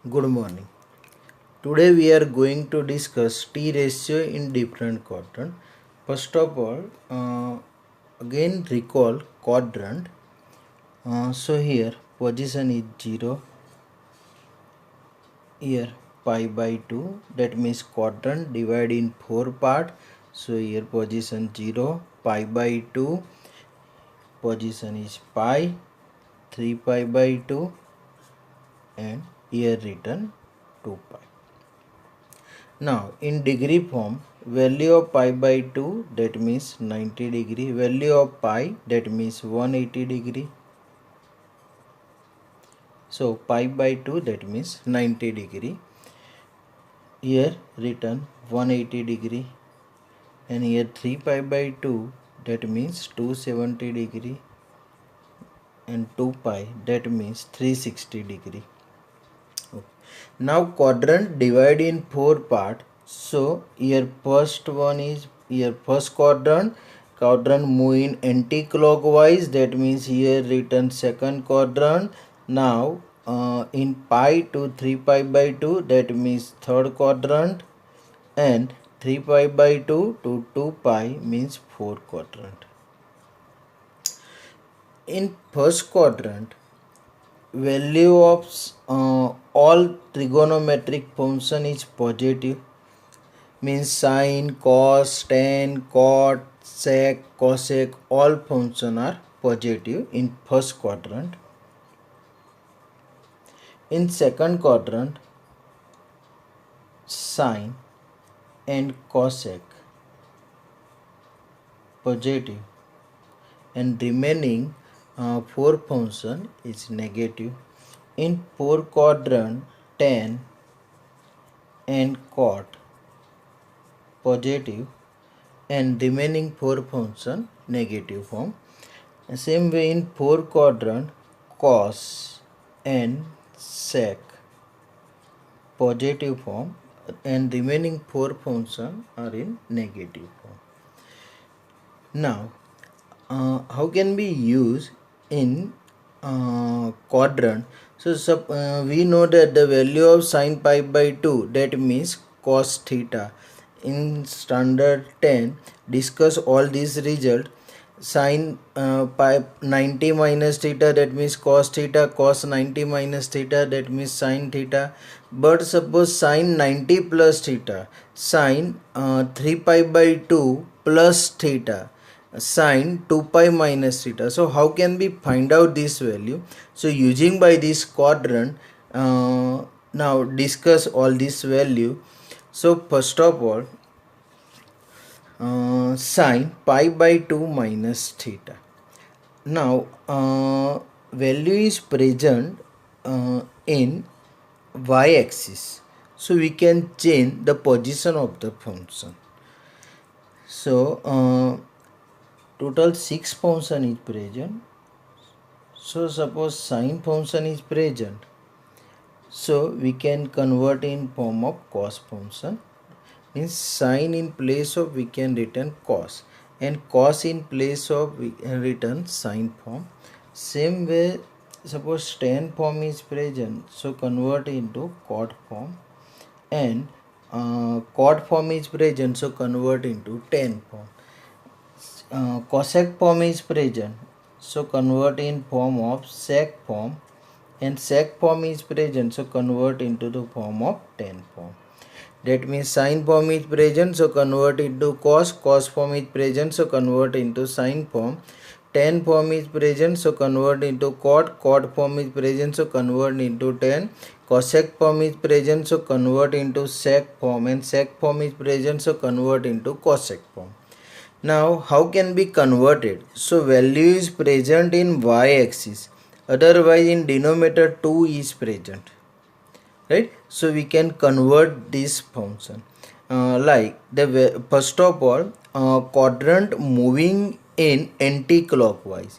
Good morning. Today we are going to discuss T ratio in different quadrant. First of all, again recall quadrant. So here position is 0. Here pi by 2. That means quadrant divided in 4 part. So here position 0, pi by 2. Position is pi, 3 pi by 2, and here written 2 pi. Now in degree form, value of pi by 2 that means 90 degree, value of pi that means 180 degree. So pi by 2 that means 90 degree. Here written 180 degree, and here 3 pi by 2 that means 270 degree, and 2 pi that means 360 degree. Okay. Now quadrant divide in 4 part. So here first one is here first quadrant move in anti-clockwise, that means here written second quadrant. Now in pi to 3 pi by 2 that means third quadrant, and 3 pi by 2 to 2 pi means fourth quadrant. In first quadrant, value of all trigonometric function is positive, means sine, cos, tan, cot, sec, cosec, all function are positive in first quadrant. In second quadrant, sine and cosec positive, and remaining 4 function is negative. In fourth quadrant, tan and cot positive, and remaining 4 function negative form. Same way in fourth quadrant, cos and sec positive form, and remaining 4 function are in negative form. Now how can we use in quadrant? So we know that the value of sine pi by 2 that means cos theta. In standard 10 discuss all these result. Sine pi 90 minus theta that means cos theta, cos 90 minus theta that means sine theta. But suppose sine 90 plus theta, sine 3 pi by 2 plus theta, sine 2 pi minus theta. So how can we find out this value? So using by this quadrant, now discuss all this value. So first of all, sine pi by 2 minus theta. Now value is present in y-axis, so we can change the position of the function. So total 6 function is present. So suppose sine function is present, so we can convert in form of cos function. Means sine in place of we can written cos, and cos in place of we can written sine form. Same way, suppose tan form is present, so convert into cot form, and cot form is present, so convert into tan form. Cosec form is present, so convert in form of sec form, and sec form is present, so convert into the form of tan form. That means sine form is present, so convert into cos, cos form is present, so convert into sine form, tan form is present, so convert into cot, cot form is present, so convert into tan, cosec form is present, so convert into sec form, and sec form is present, so convert into cosec form. Now how can be converted? So value is present in y-axis, otherwise in denominator 2 is present, right? So we can convert this function like the first of all, quadrant moving in anti-clockwise.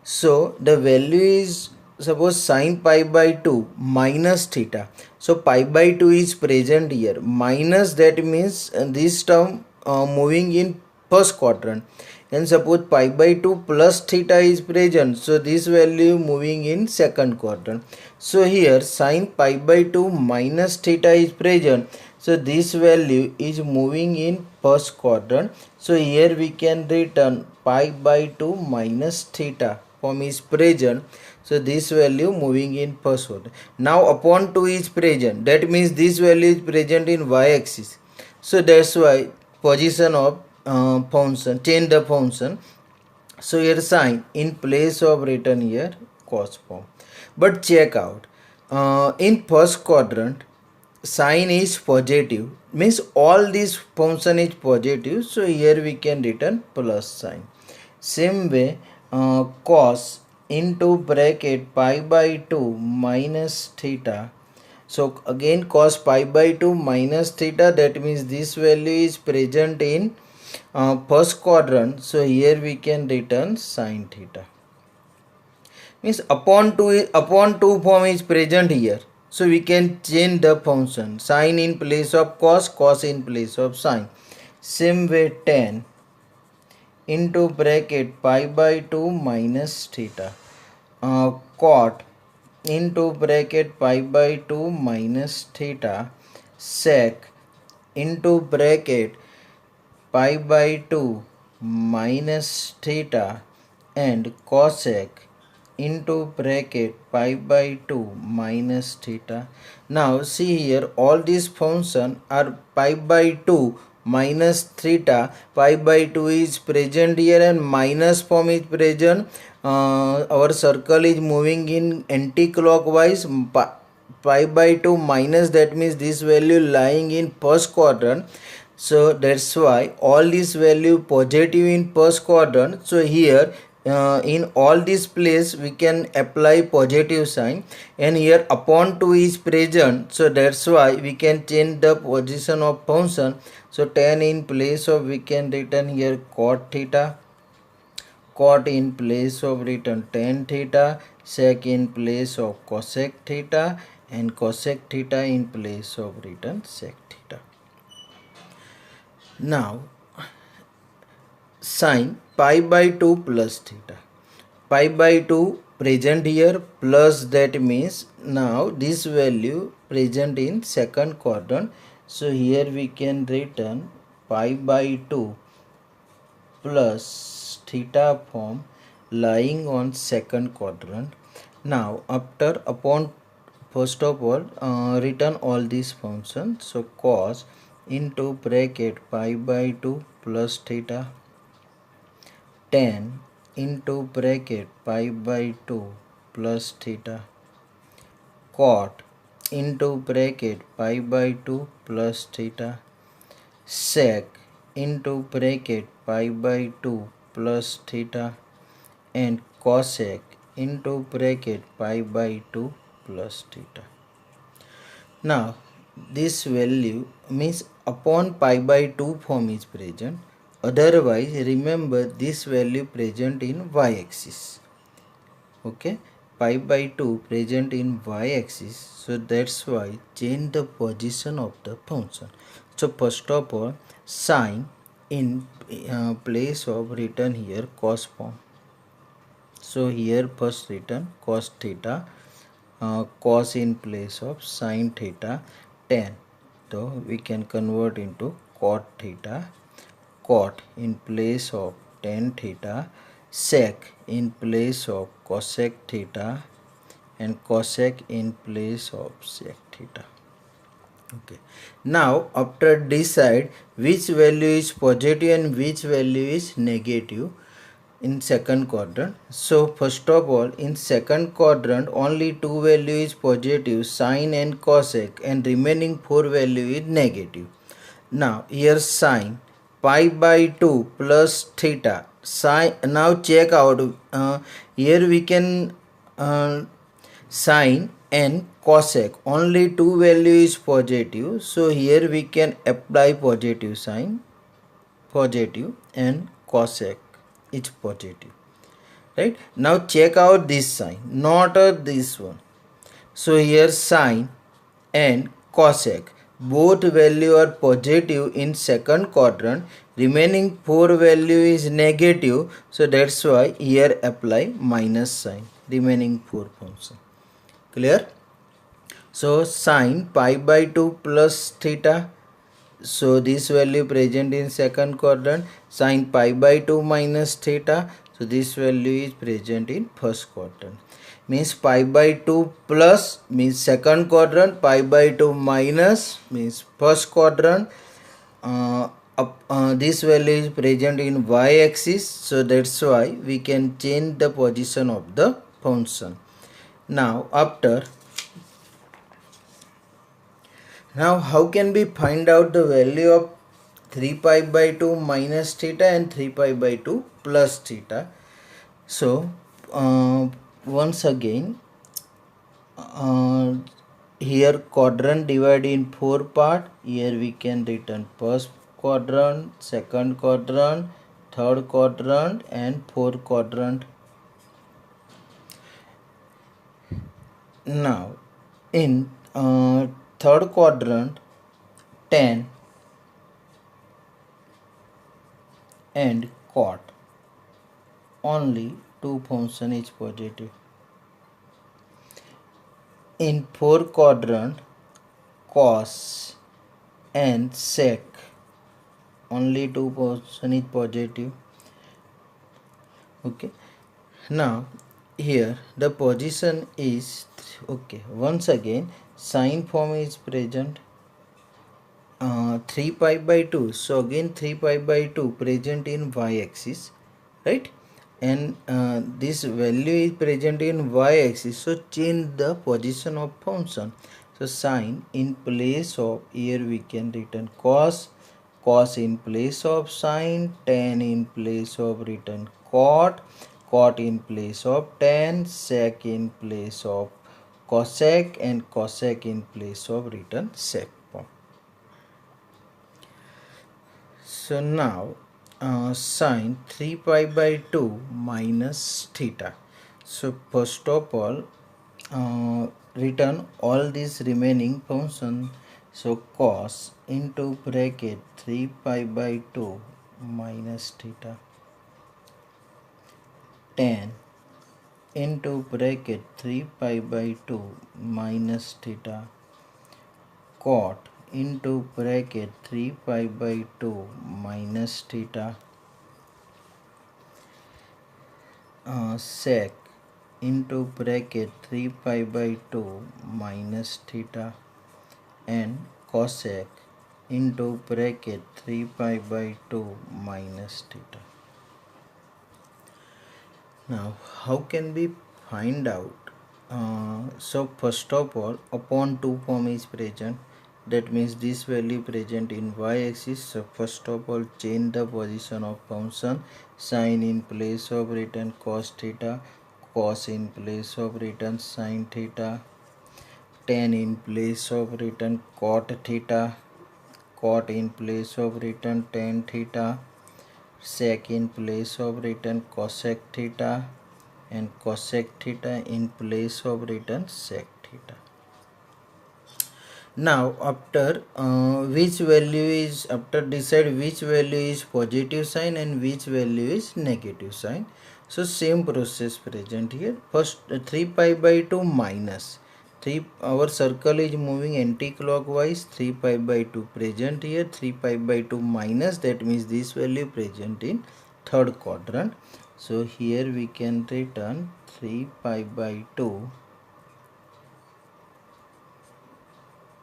So the value is, suppose sine pi by 2 minus theta, so pi by 2 is present here, minus, that means this term moving in first quadrant. Then suppose pi by 2 plus theta is present, so this value moving in second quadrant. So here sin pi by 2 minus theta is present, so this value is moving in first quadrant. So here we can written pi by 2 minus theta form is present, so this value moving in first quadrant. Now upon 2 is present, that means this value is present in y axis, so that's why position of function, change the function. So here sin in place of written here cos form. But check out, in first quadrant sign is positive, means all this function is positive, so here we can return plus sign. Same way cos into bracket pi by 2 minus theta. So again cos pi by 2 minus theta, that means this value is present in first quadrant, so here we can return sin theta. Means upon 2 form is present here, so we can change the function, sin in place of cos, cos in place of sin. Same way tan into bracket pi by 2 minus theta, cot into bracket pi by 2 minus theta, sec into bracket pi by 2 minus theta, and cosec into bracket pi by 2 minus theta. Now see here, all these functions are pi by 2 minus theta. Pi by 2 is present here and minus form is present. Our circle is moving in anti-clockwise. Pi by 2 minus, that means this value lying in first quadrant, so that's why all this value positive in first quadrant. So here in all this place we can apply positive sign, and here upon 2 is present, so that's why we can change the position of function. So tan in place of, we can written here cot theta, cot in place of written tan theta, sec in place of cosec theta, and cosec theta in place of written sec theta. Now sin pi by 2 plus theta, pi by 2 present here, plus, that means now this value present in second quadrant, so here we can written pi by 2 plus theta form lying on second quadrant. Now after upon, first of all return all these functions, so cos into bracket pi by 2 plus theta, tan into bracket pi by 2 plus theta, cot into bracket pi by 2 plus theta, sec into bracket pi by 2 plus theta, and cosec into bracket pi by 2 plus theta. Now this value means upon pi by 2 form is present, otherwise remember this value present in y axis. Okay, pi by 2 present in y axis, so that's why change the position of the function. So first of all sin in place of written here cos form, so here first written cos theta, cos in place of sin theta, tan, so we can convert into cot theta, cot in place of tan theta, sec in place of cosec theta, and cosec in place of sec theta. Okay, now after decide which value is positive and which value is negative in second quadrant. So first of all in second quadrant only two value is positive, sin and cosec, and remaining 4 value is negative. Now here sin pi by 2 plus theta, sin, now check out here we can sin and cosec, only two value is positive, so here we can apply positive sign, positive, and cosec is positive, right? Now check out this sign, not this one, so here sin and cosec both value are positive in second quadrant, remaining 4 value is negative, so that's why here apply minus sign, remaining 4 function. Clear? So sine pi by 2 plus theta, so this value present in second quadrant. Sine pi by 2 minus theta, so this value is present in first quadrant. Means pi by 2 plus means second quadrant, pi by 2 minus means first quadrant. This value is present in y-axis, so that's why we can change the position of the function. Now how can we find out the value of 3 pi by 2 minus theta and 3 pi by 2 plus theta? So once again, here quadrant divided in 4 part. Here we can written first quadrant, second quadrant, third quadrant and fourth quadrant. Now in third quadrant, tan and cot, only two function is positive. In fourth quadrant, cos and sec, only two function is positive. Okay, now here the position is okay. Once again, sine form is present, 3 pi by 2, so again 3 pi by 2 present in y-axis, right? And this value is present in y-axis, so change the position of function. So sine in place of, here we can written cos, cos in place of sine, tan in place of written cot, cot in place of tan, sec in place of cosec and cosec in place of written sec form. So now sine 3 pi by 2 minus theta. So first of all, return all these remaining function. So cos into bracket 3 pi by 2 minus theta, tan into bracket 3 pi by 2 minus theta, cot into bracket 3 pi by 2 minus theta, sec into bracket 3 pi by 2 minus theta, and cosec into bracket 3 pi by 2 minus theta. Now how can we find out? So first of all, upon 2 form is present, that means this value present in y-axis. So first of all, change the position of function. Sine in place of written cos theta, cos in place of written sine theta, tan in place of written cot theta, cot in place of written tan theta, sec in place of written cosec theta, and cosec theta in place of written sec theta. Now after decide which value is positive sign and which value is negative sign. So same process present here. First 3 pi by 2 minus 3, our circle is moving anti-clockwise, 3 pi by 2 present here, 3 pi by 2 minus, that means this value present in third quadrant. So here we can return 3 pi by 2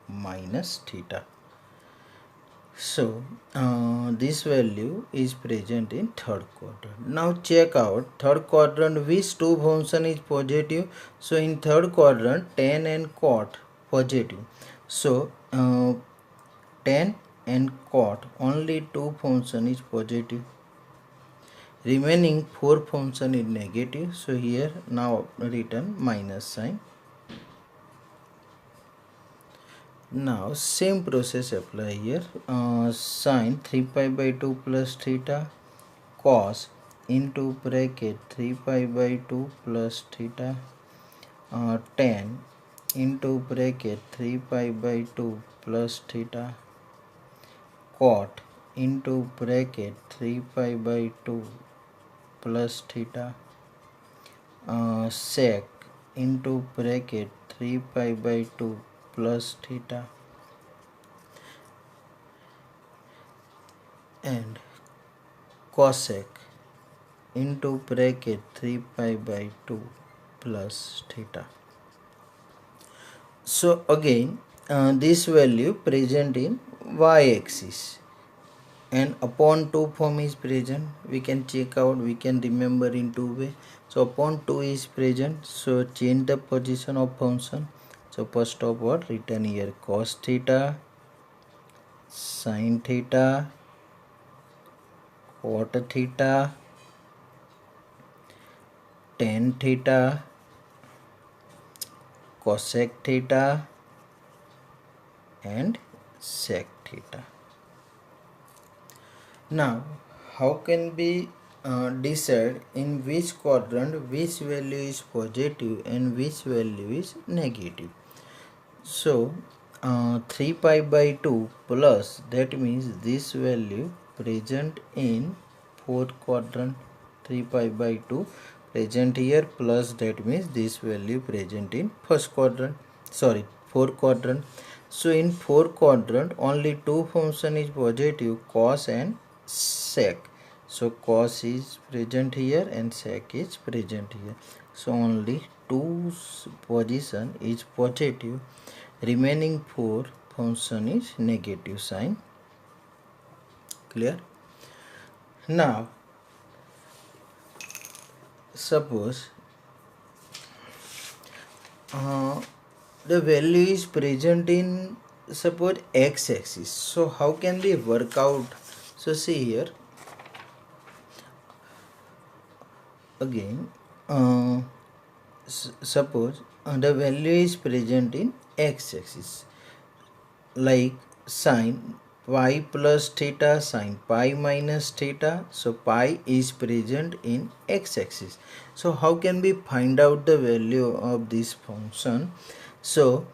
minus theta. So this value is present in third quadrant. Now check out third quadrant which two function is positive. So in third quadrant, tan and cot positive. So tan and cot, only two function is positive. Remaining 4 function is negative. So here now written minus sign. Now same process apply here. Sine 3 pi by 2 plus theta, cos into bracket 3 pi by 2 plus theta, tan into bracket 3 pi by 2 plus theta, cot into bracket 3 pi by 2 plus theta sec into bracket 3 pi by 2 plus theta and cosec into bracket 3 pi by 2 plus theta. So again this value present in y-axis and upon 2 form is present. We can check out, we can remember in two way. So upon 2 is present, so change the position of function. So first of all written here cos theta, sin theta, cot theta, tan theta, cosec theta and sec theta. Now how can we decide in which quadrant which value is positive and which value is negative? So 3 pi by 2 plus, that means this value present in fourth quadrant, 3 pi by 2 present here, plus that means this value present in fourth quadrant. So in fourth quadrant only two function is positive, cos and sec. So cos is present here and sec is present here. So only two position is positive, remaining four function is negative sign. Clear? Now suppose the value is present in suppose x-axis. So how can we work out? So see here again suppose the value is present in x-axis, like sin pi plus theta, sin pi minus theta. So pi is present in x-axis. So how can we find out the value of this function? So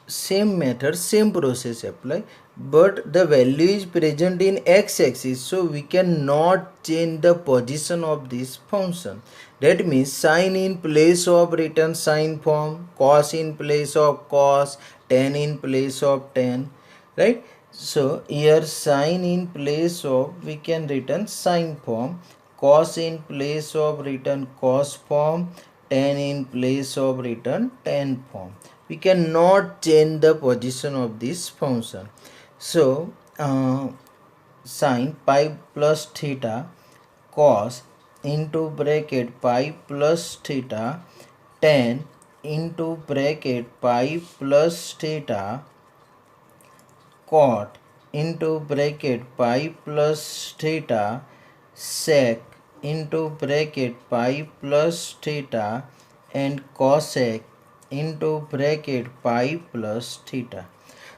same method, same process apply, but the value is present in x-axis, so we cannot change the position of this function. That means sin in place of written sin form, cos in place of cos, tan in place of tan, right? So here sin in place of we can written sin form, cos in place of written cos form, tan in place of written tan form. We cannot change the position of this function. So sin pi plus theta cos into bracket pi plus theta tan into bracket pi plus theta cot into bracket pi plus theta sec into bracket pi plus theta and cosec into bracket pi plus theta.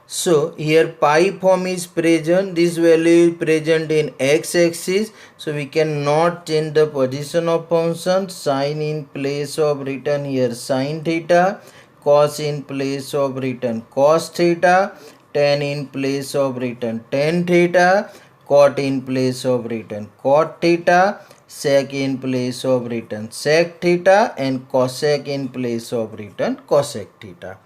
So here pi form is present, this value is present in x-axis, so we cannot change the position of function. Sin in place of written here sin theta, cos in place of written cos theta, tan in place of written tan theta, cot in place of written cot theta, sec in place of written sec theta and cosec in place of written cosec theta.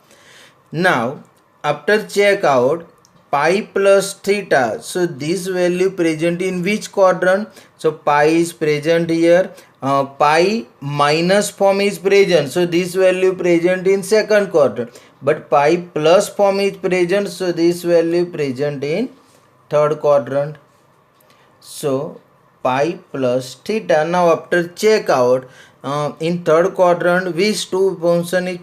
Now after check out pi plus theta, so this value present in which quadrant? So pi is present here, pi minus form is present, so this value present in second quadrant, but pi plus form is present, so this value present in third quadrant. So pi plus theta. Now after check out in third quadrant which two function is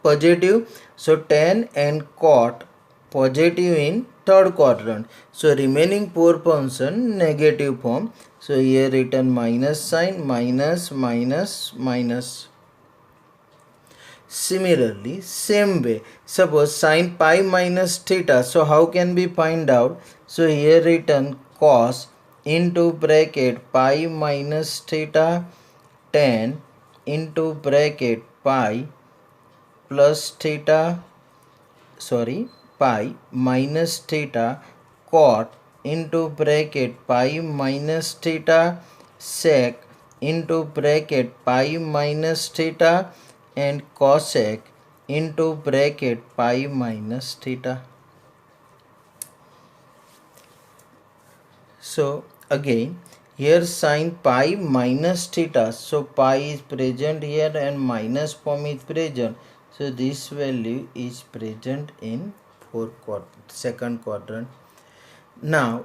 positive? So tan and cot positive in third quadrant. So remaining four function negative form. So here written minus sign, minus, minus, minus. Similarly, same way, suppose sin pi minus theta. So how can we find out? So here written cos into bracket pi minus theta tan into bracket pi plus theta, sorry, pi minus theta cot into bracket pi minus theta sec into bracket pi minus theta and cosec into bracket pi minus theta. So again here sin pi minus theta, so pi is present here and minus form is present, so this value is present in second quadrant. Now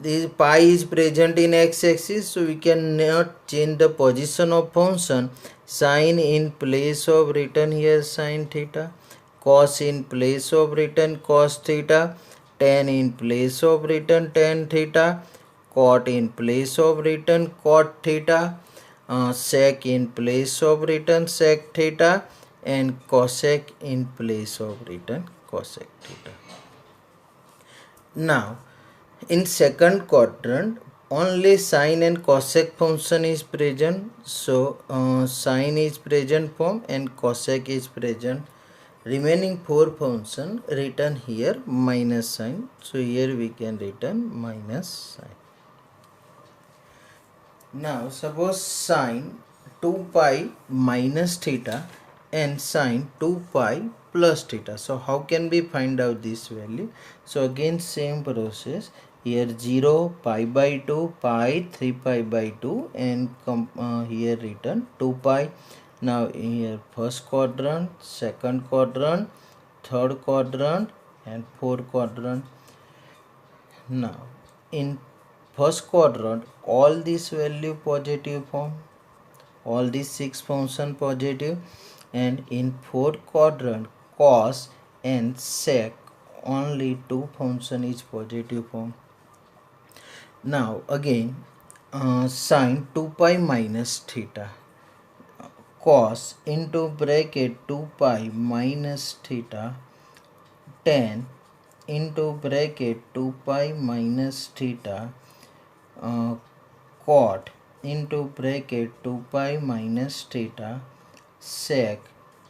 this pi is present in x-axis, so we cannot change the position of function. Sin in place of written here sin theta, cos in place of written cos theta, tan in place of written tan theta, cot in place of written cot theta, sec in place of written sec theta, and cosec in place of written cosec theta. Now in second quadrant only sine and cosec function is present, so sine is present form and cosec is present. Remaining four function written here minus sign, so here we can written minus sign. Now suppose sine 2 pi minus theta and sine 2 pi plus theta. So how can we find out this value? So again same process. Here 0, pi by 2, pi, 3 pi by 2 and here written 2 pi. Now here first quadrant, second quadrant, third quadrant and fourth quadrant. Now in first quadrant all this value positive form, all these 6 function positive, and in fourth quadrant cos and sec only 2 function is positive form. Now again sine 2 pi minus theta, cos into bracket 2 pi minus theta, tan into bracket 2 pi minus theta, cot into bracket 2 pi minus theta, sec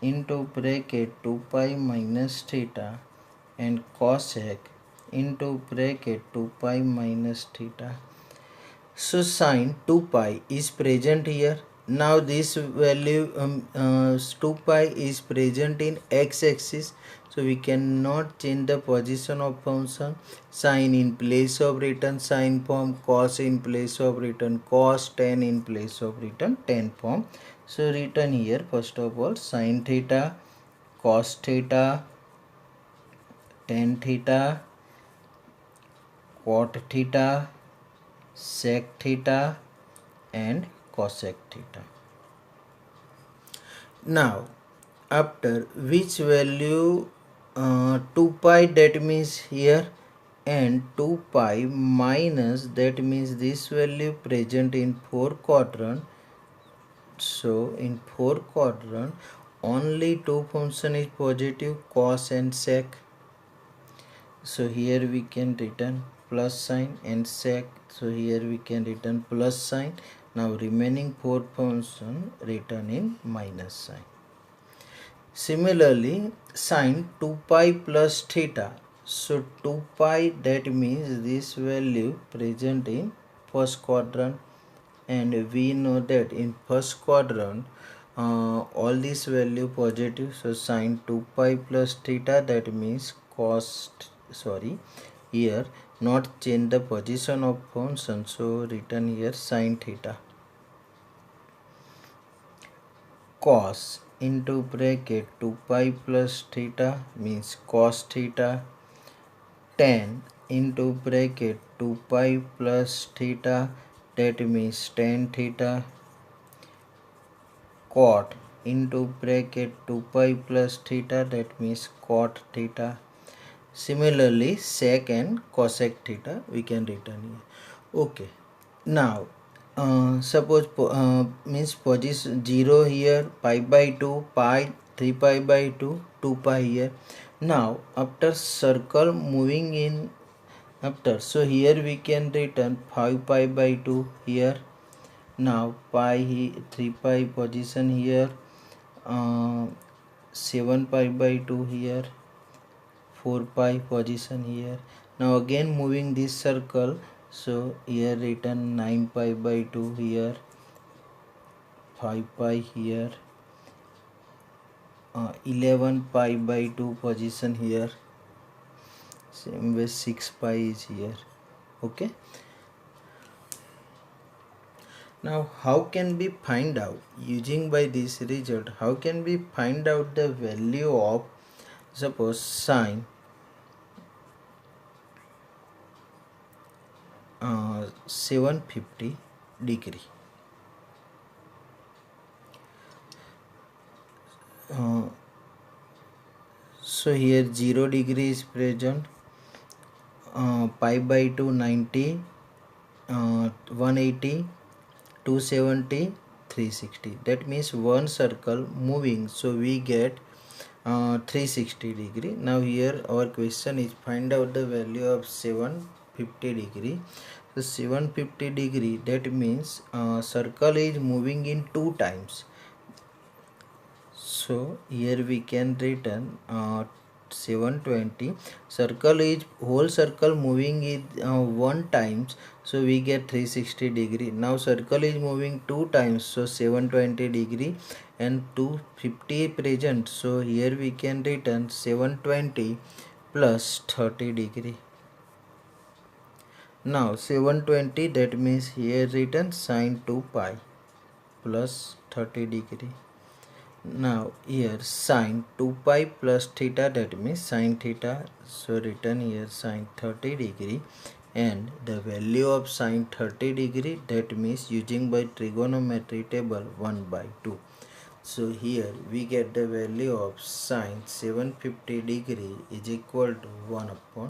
into bracket 2 pi minus theta, and cosec into bracket 2 pi minus theta. So sine 2 pi is present here. Now this value 2 pi is present in x-axis, so we cannot change the position of function. Sine in place of written sine form, cos in place of written cos, tan in place of written tan form. So written here first of all sine theta, cos theta, tan theta, cot theta, sec theta and cosec theta. Now after which value 2 pi, that means here, and 2 pi minus, that means this value present in fourth quadrant. So in fourth quadrant only two function is positive, cos and sec. So here we can written plus sign and sec, so here we can written plus sign. Now remaining four function written in minus sign. Similarly sine 2 pi plus theta, so 2 pi, that means this value present in first quadrant, and we know that in first quadrant all this value positive, so sine 2 pi plus theta, that means here not change the position of function, so written here sine theta, cos into bracket 2 pi plus theta means cos theta, tan into bracket 2 pi plus theta, that means tan theta, cot into bracket 2 pi plus theta, that means cot theta. Similarly sec and cosec theta we can written here. Okay, now suppose means position 0 here, pi by 2, pi, 3 pi by 2, 2 pi here. Now after circle moving in after, so here we can written 5 pi by 2 here. Now pi 3 pi position here, 7 pi by 2 here, 4 pi position here. Now again moving this circle, so here written 9 pi by 2 here, 5 pi here, 11 pi by 2 position here, same way 6 pi is here. Okay, now how can we find out, using by this result, how can we find out the value of suppose sine 750 degree. So here 0 degree is present, pi by 2 90, 180, 270, 360. That means one circle moving, so we get 360 degree. Now here our question is find out the value of 750 degree. So 750 degree, that means circle is moving in 2 times. So here we can written 720, circle is whole circle moving is 1 times, so we get 360 degree. Now circle is moving 2 times, so 720 degree, and 250 present, so here we can written 720 plus 30 degree. Now 720, that means here written sine 2 pi plus 30 degree. Now here sine 2 pi plus theta, that means sine theta, so written here sine 30 degree, and the value of sine 30 degree, that means using by trigonometry table 1 by 2. So here we get the value of sine 750 degree is equal to 1 upon